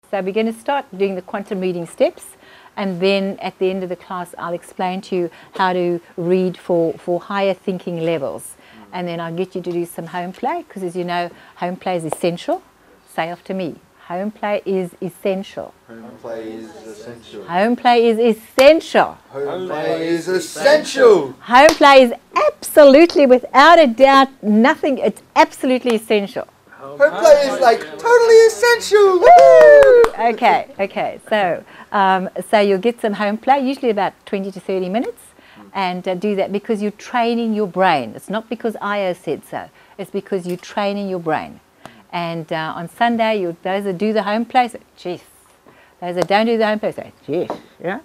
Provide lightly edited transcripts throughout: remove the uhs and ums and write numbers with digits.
So we're going to start doing the quantum reading steps, and then at the end of the class I'll explain to you how to read for higher thinking levels. And then I'll get you to do some home play, because as you know, home play is essential. Say after me. Home play is essential. Home play is essential. Home play is essential. Home play is essential. Home play is absolutely, without a doubt, nothing. It's absolutely essential. Home play is like totally essential. Woo! Okay. So you'll get some home play, usually about 20 to 30 minutes, and do that because you're training your brain. It's not because IO said so. It's because you're training your brain. And on Sunday, those that do the home play say, "Geez." Those that don't do the home play say, "Geez." Yeah.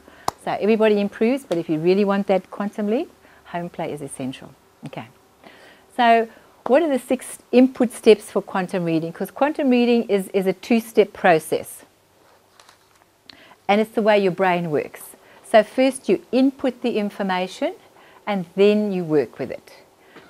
So everybody improves, but if you really want that quantum leap, home play is essential. Okay. So what are the 6 input steps for quantum reading? Because quantum reading is a 2-step process. And it's the way your brain works. So first you input the information and then you work with it.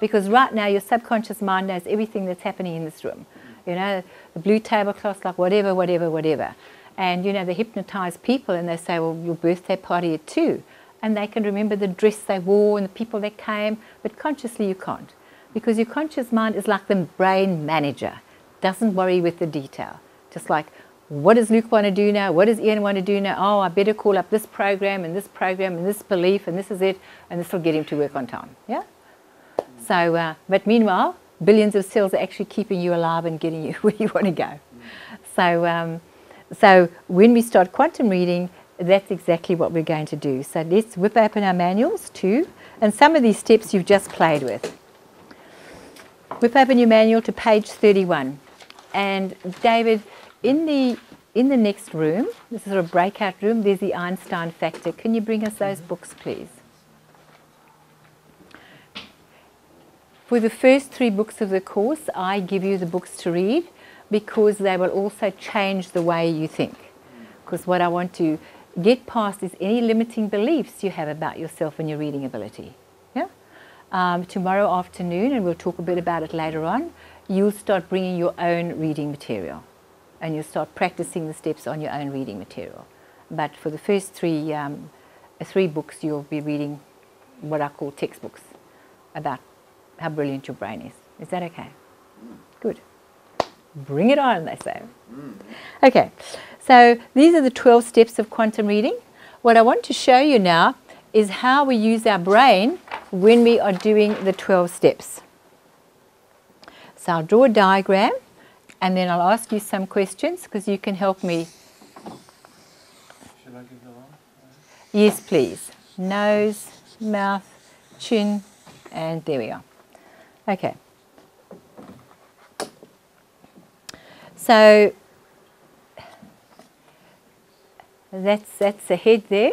Because right now your subconscious mind knows everything that's happening in this room. You know, the blue tablecloths, like whatever. And you know, they hypnotize people and they say, well, your birthday party at 2. And they can remember the dress they wore and the people that came, but consciously you can't. Because your conscious mind is like the brain manager. Doesn't worry with the detail. Just like, what does Luke want to do now? What does Ian want to do now? Oh, I better call up this program and this belief and this is it, and this will get him to work on time. Yeah? So, but meanwhile, billions of cells are actually keeping you alive and getting you where you want to go. So when we start quantum reading, that's exactly what we're going to do. So let's whip open our manuals too. And some of these steps you've just played with. Whip open your manual to page 31. And David, in the next room, this is a breakout room, there's the Einstein factor. Can you bring us those books, please? For the first 3 books of the course, I give you the books to read because they will also change the way you think. Because what I want to get past is any limiting beliefs you have about yourself and your reading ability. Yeah? Tomorrow afternoon, and we'll talk a bit about it later on, you'll start bringing your own reading material. And you'll start practicing the steps on your own reading material. But for the first 3 books, you'll be reading what I call textbooks about how brilliant your brain is. Is that okay? Good. Bring it on, they say. Okay, so these are the 12 steps of quantum reading. What I want to show you now is how we use our brain when we are doing the 12 steps. So I'll draw a diagram and then I'll ask you some questions because you can help me. Should I give the one? Yes, please. Nose, mouth, chin, and there we are. Okay. So that's the head there.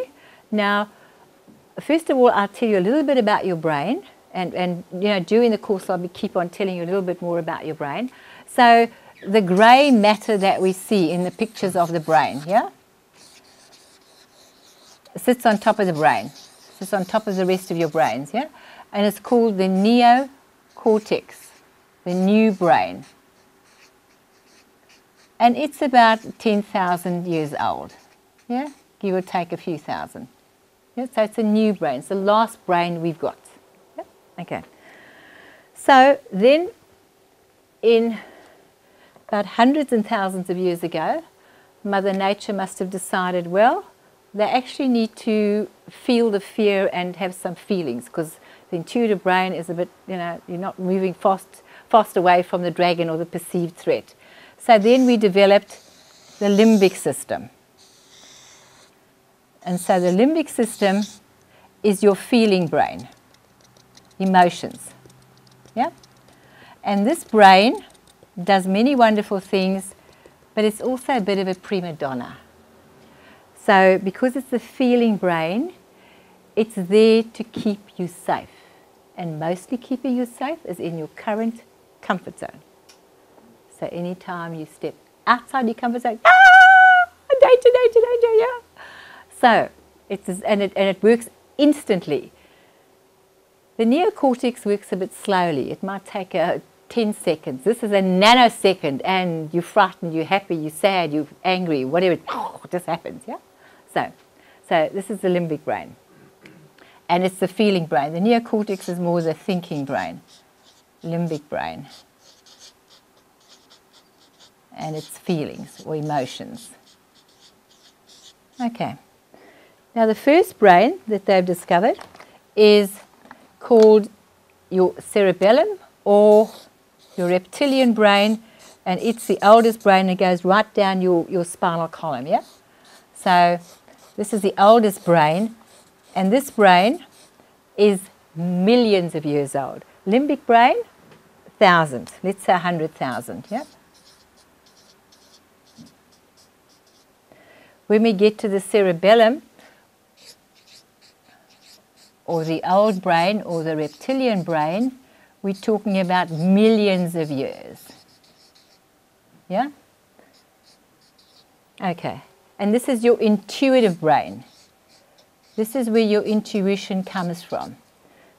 Now, first of all, I'll tell you a little bit about your brain, and you know, during the course I'll keep on telling you a little bit more about your brain. So the grey matter that we see in the pictures of the brain, yeah, sits on top of the brain, sits on top of the rest of your brains, yeah, and it's called the neocortex, the new brain. And it's about 10,000 years old, yeah, give or take a few thousand. Yeah? So it's a new brain, it's the last brain we've got. Yeah? Okay. So then in about hundreds and thousands of years ago, Mother Nature must have decided, well, they actually need to feel the fear and have some feelings, because the intuitive brain is a bit, you know, you're not moving fast away from the dragon or the perceived threat. So then we developed the limbic system. And so the limbic system is your feeling brain, emotions. Yeah? And this brain does many wonderful things, but it's also a bit of a prima donna. So because it's the feeling brain, it's there to keep you safe. And mostly keeping you safe is in your current comfort zone. So anytime you step outside your comfort zone, danger, yeah. So it works instantly. The neocortex works a bit slowly. It might take 10 seconds. This is a nanosecond, and you're frightened, you're happy, you're sad, you're angry, whatever, it just happens, yeah? So this is the limbic brain. And it's the feeling brain. The neocortex is more the thinking brain. Limbic brain. And it's feelings or emotions. Okay. Now the first brain that they've discovered is called your cerebellum or your reptilian brain, and it's the oldest brain that goes right down your spinal column, yeah? So this is the oldest brain, and this brain is millions of years old. Limbic brain, 1,000. Let's say 100,000, yeah? When we get to the cerebellum, or the old brain, or the reptilian brain, we're talking about millions of years. Yeah? Okay. And this is your intuitive brain. This is where your intuition comes from.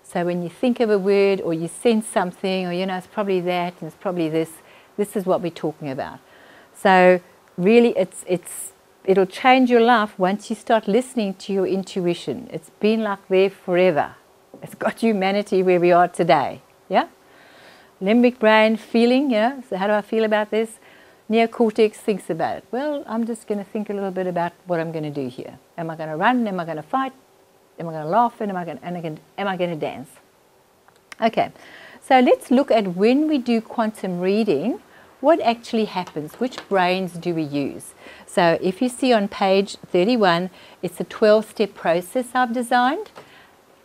So when you think of a word or you sense something, or it's probably that and it's probably this is what we're talking about. So really it'll change your life once you start listening to your intuition. It's been like there forever. It's got humanity where we are today. Yeah? Limbic brain, feeling, so how do I feel about this? Neocortex thinks about it. Well, I'm just going to think a little bit about what I'm going to do here. Am I going to run? Am I going to fight? Am I going to laugh? And am I going to dance? Okay, so let's look at when we do quantum reading, what actually happens? Which brains do we use? So if you see on page 31, it's a 12-step process I've designed.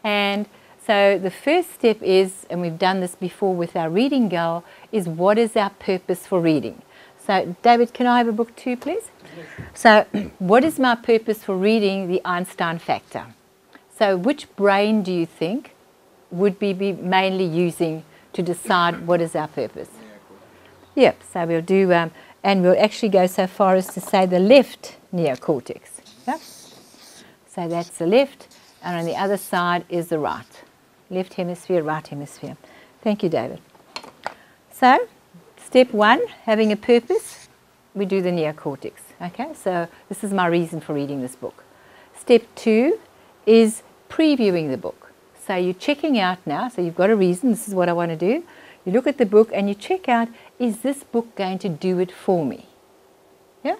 And so the first step is, and we've done this before with our reading goal, is what is our purpose for reading? So, David, can I have a book too, please? So, what is my purpose for reading the Einstein factor? So, which brain do you think would we be mainly using to decide what is our purpose? Yep, so we'll do, and we'll actually go so far as to say the left neocortex. Yep. So that's the left, and on the other side is the right. Left hemisphere, right hemisphere. Thank you, David. So, step one, having a purpose, we do the neocortex. Okay, so this is my reason for reading this book. Step two is previewing the book. So you're checking out now, so you've got a reason, this is what I want to do. You look at the book and you check out, is this book going to do it for me? Yeah?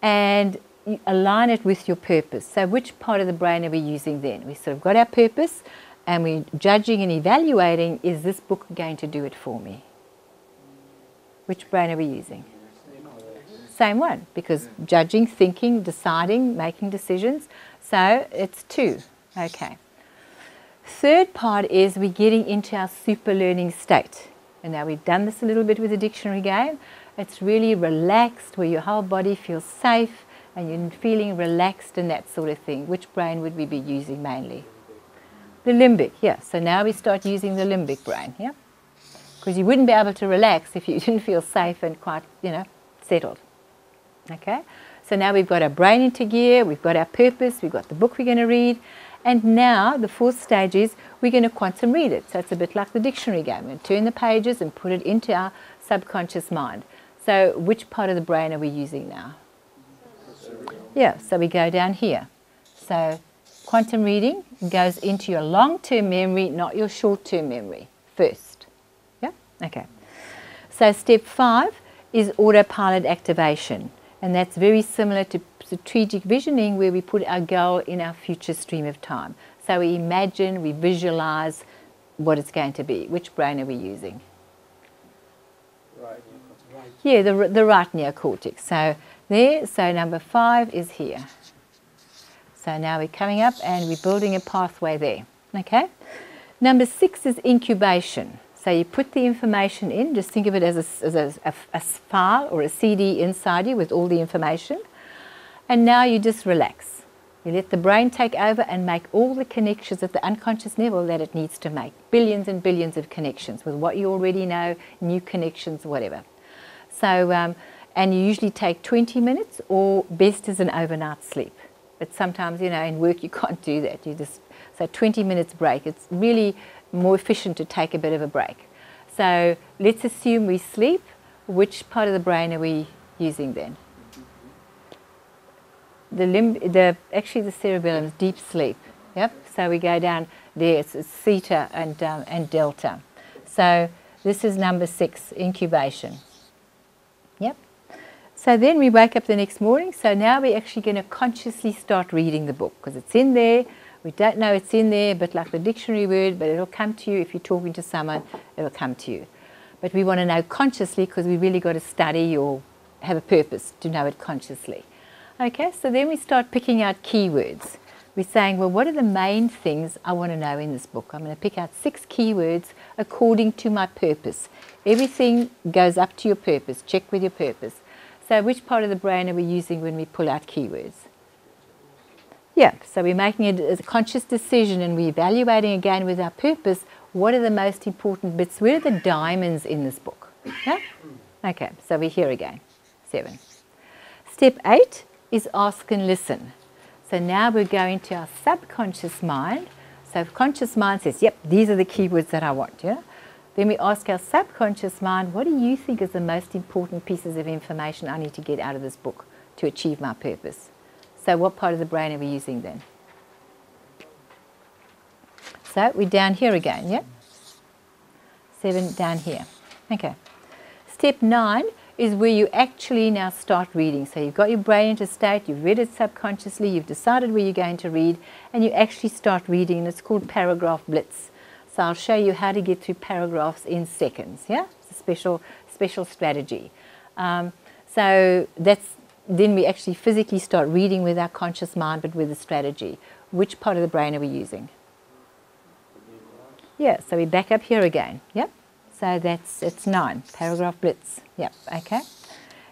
And you align it with your purpose. So which part of the brain are we using then? We sort of got our purpose and we're judging and evaluating, is this book going to do it for me? Which brain are we using? Same one, because judging, thinking, deciding, making decisions. So it's two. Okay. Third part is we're getting into our super learning state. And now we've done this a little bit with the dictionary game. It's really relaxed, where your whole body feels safe and you're feeling relaxed and that sort of thing. Which brain would we be using mainly? The limbic, yeah. So now we start using the limbic brain, yeah? Because you wouldn't be able to relax if you didn't feel safe and quite, settled. Okay? So now we've got our brain into gear, we've got our purpose, we've got the book we're going to read, and now the fourth stage is we're going to quantum read it. So it's a bit like the dictionary game. We're going to turn the pages and put it into our subconscious mind. So which part of the brain are we using now? Yeah, so we go down here. So quantum reading goes into your long-term memory, not your short-term memory first. Yeah? Okay. So step 5 is autopilot activation. And that's very similar to strategic visioning, where we put our goal in our future stream of time. So we imagine, we visualize what it's going to be. Which brain are we using? Right. Yeah, the right neocortex. So there, so number 5 is here. So now we're coming up and we're building a pathway there. Okay? Number 6 is incubation. So you put the information in, just think of it as a file or a CD inside you with all the information. And now you just relax. You let the brain take over and make all the connections at the unconscious level that it needs to make. Billions and billions of connections with what you already know, new connections, whatever. So, and you usually take 20 minutes, or best is an overnight sleep. But sometimes, in work you can't do that. So 20 minutes break. It's really more efficient to take a bit of a break. So let's assume we sleep. Which part of the brain are we using then? Actually the cerebellum is deep sleep. Yep. So we go down there. It's theta and delta. So this is number 6, incubation. Yep. So then we wake up the next morning. So now we're actually going to consciously start reading the book because it's in there. We don't know it's in there, but like the dictionary word, but it'll come to you if you're talking to someone, it'll come to you. But we want to know consciously because we really got to study or have a purpose to know it consciously. Okay, so then we start picking out keywords. We're saying, well, what are the main things I want to know in this book? I'm going to pick out 6 keywords according to my purpose. Everything goes up to your purpose. Check with your purpose. So which part of the brain are we using when we pull out keywords? Yeah, so we're making it as a conscious decision and we're evaluating again with our purpose, what are the most important bits? Where are the diamonds in this book? Yeah? Okay, so we're here again. 7. Step 8 is ask and listen. So now we're going to our subconscious mind. So conscious mind says, yep, these are the keywords that I want. Yeah? Then we ask our subconscious mind, what do you think is the most important pieces of information I need to get out of this book to achieve my purpose? So what part of the brain are we using then? So we're down here again, yeah? 7 down here. Okay. Step 9 is where you actually now start reading. So you've got your brain into state, you've read it subconsciously, you've decided where you're going to read, and you actually start reading, and it's called paragraph blitz. So I'll show you how to get through paragraphs in seconds, yeah? It's a special strategy. So then we actually physically start reading with our conscious mind, but with a strategy. Which part of the brain are we using? Yeah, so we back up here again, yep. So it's 9, paragraph blitz. Yep, okay.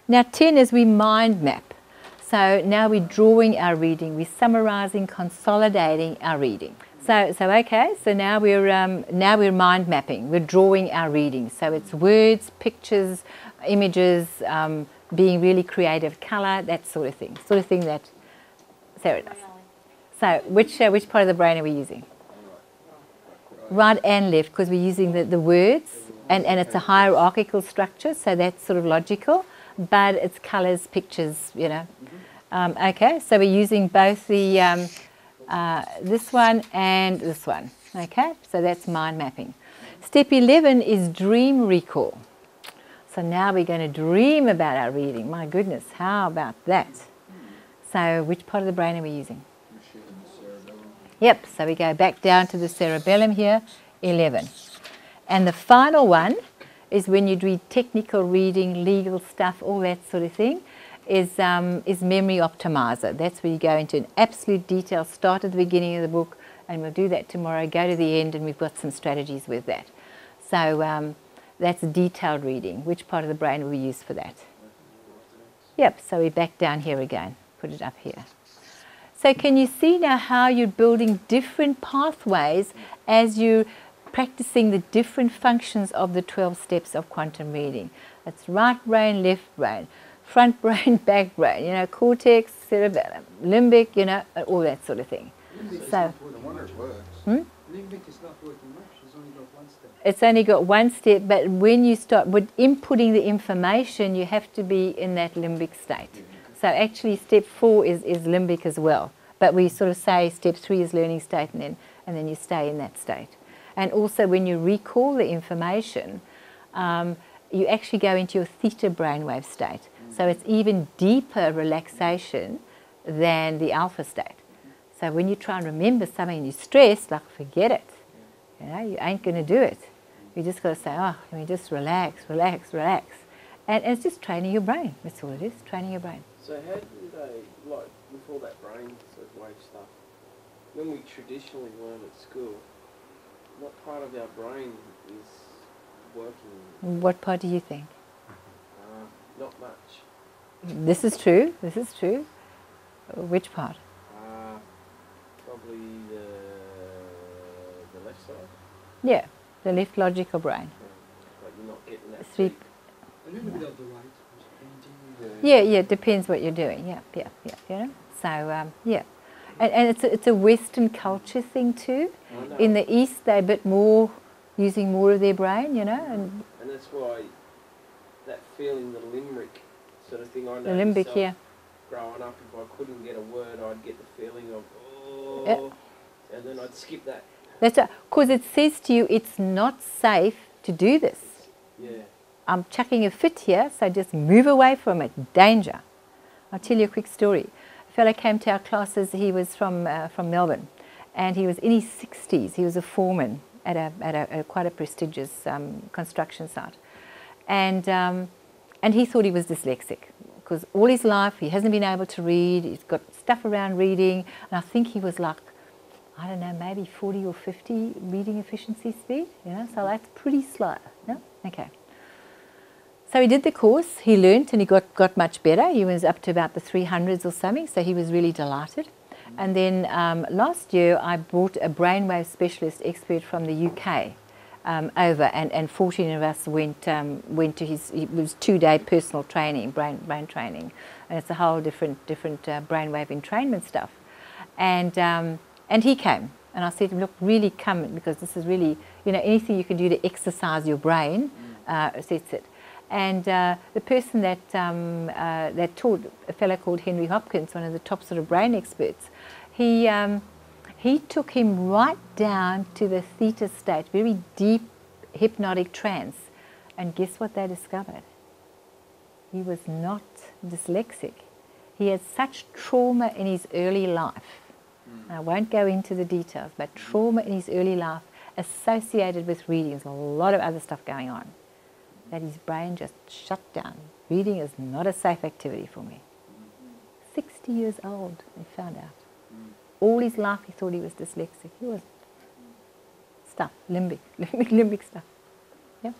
Now 10 is we mind map. So now we're drawing our reading, we're summarizing, consolidating our reading. So okay, so now we're mind mapping, we're drawing our reading. So it's words, pictures, images, being really creative, color, that sort of thing that Sarah does. So which part of the brain are we using? Right and left, because we're using the words, and it's a hierarchical structure, so that's sort of logical, but it's colours, pictures, you know. Okay, so we're using both the this one and this one. Okay, so that's mind mapping. Step 11 is dream recall. So now we're going to dream about our reading. My goodness, how about that? So which part of the brain are we using? Yep, so we go back down to the cerebellum here, 11. And the final one is when you read technical reading, legal stuff, all that sort of thing, is memory optimizer. That's where you go into an absolute detail, start at the beginning of the book, and we'll do that tomorrow, go to the end, and we've got some strategies with that. So that's detailed reading. Which part of the brain will we use for that? Yep, so we're back down here again, put it up here. So can you see now how you're building different pathways as you're practicing the different functions of the 12 steps of quantum reading? That's right brain, left brain, front brain, back brain, you know, cortex, cerebellum, limbic, you know, all that sort of thing. Limbic So, Limbic is not working much, it's only got 1 step. It's only got 1 step, but when you start with inputting the information, you have to be in that limbic state. So actually step 4 is limbic as well. But we sort of say step 3 is learning state, and then you stay in that state. And also when you recall the information, you actually go into your theta brainwave state. So it's even deeper relaxation than the alpha state. So when you try and remember something and you're stressed, like forget it. You know, you ain't going to do it. You just got to say, oh, let me just relax, relax, relax. And it's just training your brain. That's all it is, training your brain. So how do they, like, with all that brain sort of wave stuff, when we traditionally learn at school, what part of our brain is working? What part do you think? Not much. This is true, this is true. Which part? Probably the left side. Yeah, the left logical brain. Like you're not getting that. Sleep. A little bit of the right. Yeah, it depends what you're doing. Yeah, you know. So yeah, and it's a Western culture thing too. In the East, they're a bit more using more of their brain, you know. And that's why that feeling, the limerick sort of thing, I know the limbic, myself, yeah. growing up, if I couldn't get a word, I'd get the feeling of, oh, Yeah. and then I'd skip that. That's because it says to you it's not safe to do this. Yeah. I'm chucking a fit here, so just move away from it. Danger. I'll tell you a quick story. A fellow came to our classes. He was from Melbourne, and he was in his 60s. He was a foreman at a quite a prestigious construction site, and he thought he was dyslexic because all his life he hasn't been able to read. He's got stuff around reading, and I think he was like, I don't know, maybe 40 or 50 reading efficiency speed. You know, so that's pretty slow. Yeah? Okay. So he did the course, he learnt, and he got much better. He was up to about the 300s or something, so he was really delighted. And then last year I brought a brainwave specialist expert from the UK over, and 14 of us went to his, it was 2-day personal training, brain training, and it's a whole different brainwave entrainment stuff. And he came, and I said, look, really come, because this is really, you know, anything you can do to exercise your brain sets it. And the person that taught, a fellow called Henry Hopkins, one of the top sort of brain experts, he took him right down to the theta state, very deep hypnotic trance. And guess what they discovered? He was not dyslexic. He had such trauma in his early life. I won't go into the details, but trauma in his early life associated with reading. There's a lot of other stuff going on, that his brain just shut down. Reading is not a safe activity for me. 60 years old, he found out. All his life he thought he was dyslexic. He wasn't. Stuff, limbic stuff. Yeah?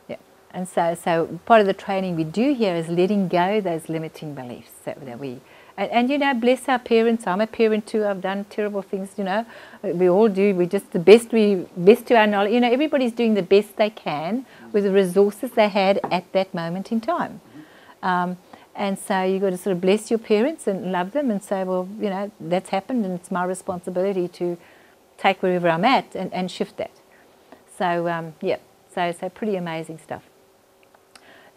Yeah. And so part of the training we do here is letting go those limiting beliefs that we, and you know, bless our parents. I'm a parent too. I've done terrible things, you know. We all do. We just the best to our knowledge. You know, everybody's doing the best they can with the resources they had at that moment in time. And so you've got to sort of bless your parents and love them and say, well, you know, that's happened and it's my responsibility to take wherever I'm at and shift that. So, yeah, so pretty amazing stuff.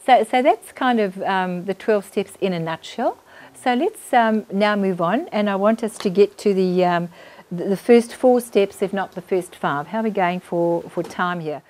So that's kind of the 12 steps in a nutshell. So let's now move on, and I want us to get to the first 4 steps, if not the first 5. How are we going for time here?